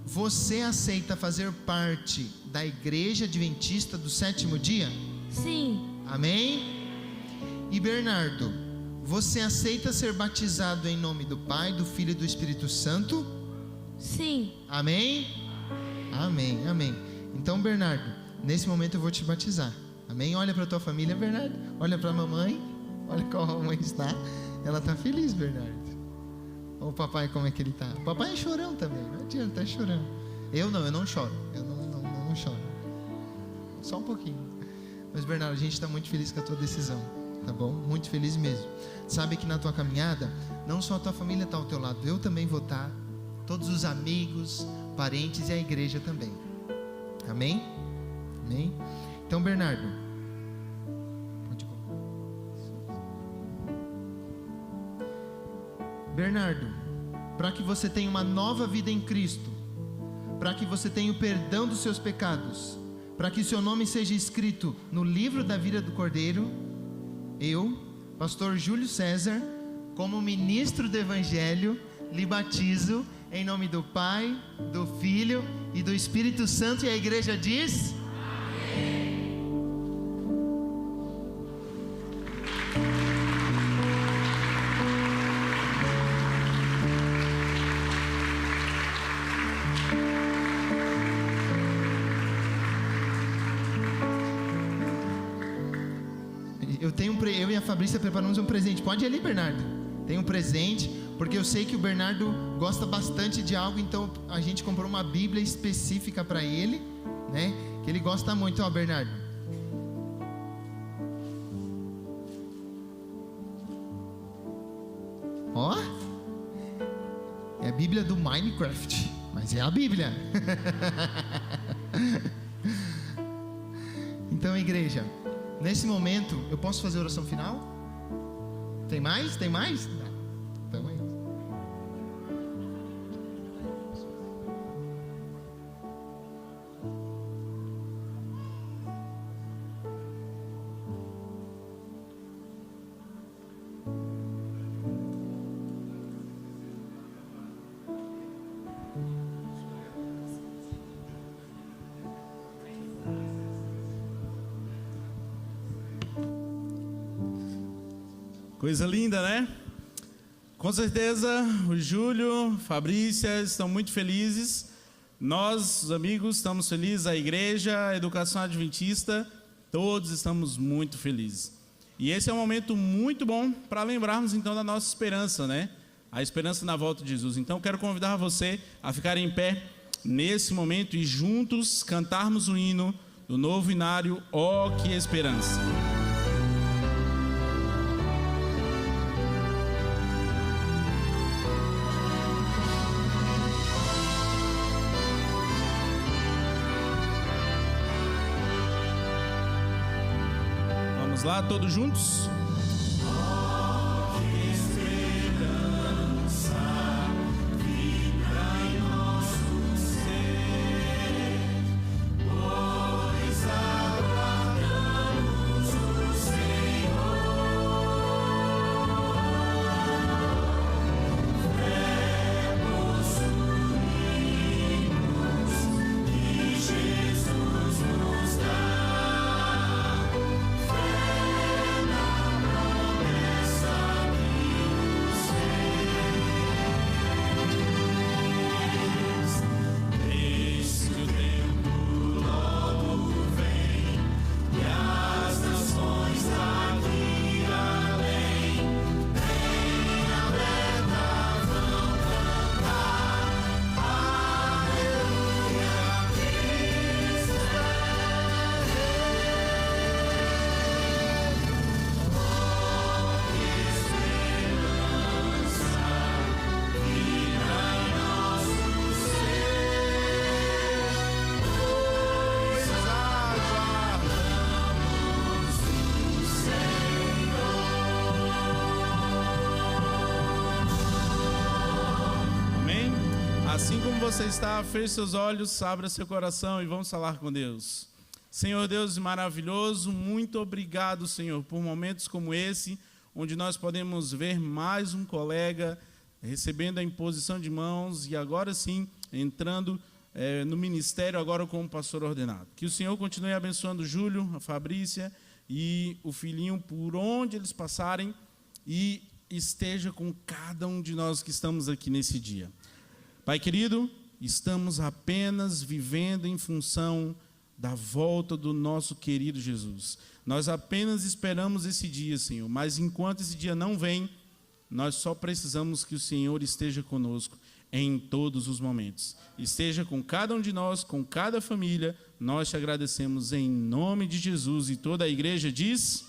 você aceita fazer parte da Igreja Adventista do Sétimo Dia? Sim. Amém? E Bernardo, você aceita ser batizado em nome do Pai, do Filho e do Espírito Santo? Sim. Amém? Amém, amém. Então, Bernardo, nesse momento eu vou te batizar. Amém? Olha para a tua família, Bernardo. Olha para a mamãe. Olha como a mamãe está. Ela está feliz, Bernardo. Olha o papai como é que ele está. O papai é chorão também. Não adianta, está chorando. Eu não choro. Eu não choro. Só um pouquinho. Mas, Bernardo, a gente está muito feliz com a tua decisão. Tá bom? Muito feliz mesmo. Sabe que na tua caminhada, não só a tua família está ao teu lado. Eu também vou estar. Todos os amigos, parentes e a igreja também. Amém? Amém? Então, Bernardo, pode colocar. Bernardo, para que você tenha uma nova vida em Cristo, para que você tenha o perdão dos seus pecados, para que seu nome seja escrito no livro da vida do Cordeiro, eu, pastor Júlio César, como ministro do Evangelho, lhe batizo em nome do Pai, do Filho e do Espírito Santo. E a igreja diz: amém. Eu e a Fabrícia preparamos um presente. Pode ir ali, Bernardo. Tem um presente, porque eu sei que o Bernardo gosta bastante de algo, então a gente comprou uma Bíblia específica para ele, né? Que ele gosta muito, ó, Bernardo. Ó, é a Bíblia do Minecraft, mas é a Bíblia. Então, igreja, nesse momento, eu posso fazer a oração final? Tem mais? Tem mais? Então é isso. Coisa linda, né? Com certeza o Júlio, Fabrícia estão muito felizes. Nós, os amigos, estamos felizes. A igreja, a educação adventista, todos estamos muito felizes. E esse é um momento muito bom para lembrarmos então da nossa esperança, né? A esperança na volta de Jesus. Então quero convidar você a ficar em pé nesse momento e juntos cantarmos o hino do novo inário, Ó que Esperança. Vamos lá, todos juntos? Assim como você está, feche seus olhos, abra seu coração e vamos falar com Deus. Senhor Deus maravilhoso, muito obrigado, Senhor, por momentos como esse, onde nós podemos ver mais um colega recebendo a imposição de mãos e agora sim entrando no ministério agora como pastor ordenado. Que o Senhor continue abençoando o Júlio, a Fabrícia e o filhinho por onde eles passarem e esteja com cada um de nós que estamos aqui nesse dia. Pai querido, estamos apenas vivendo em função da volta do nosso querido Jesus. Nós apenas esperamos esse dia, Senhor, mas enquanto esse dia não vem, nós só precisamos que o Senhor esteja conosco em todos os momentos. Esteja com cada um de nós, com cada família. Nós te agradecemos em nome de Jesus. E toda a igreja diz...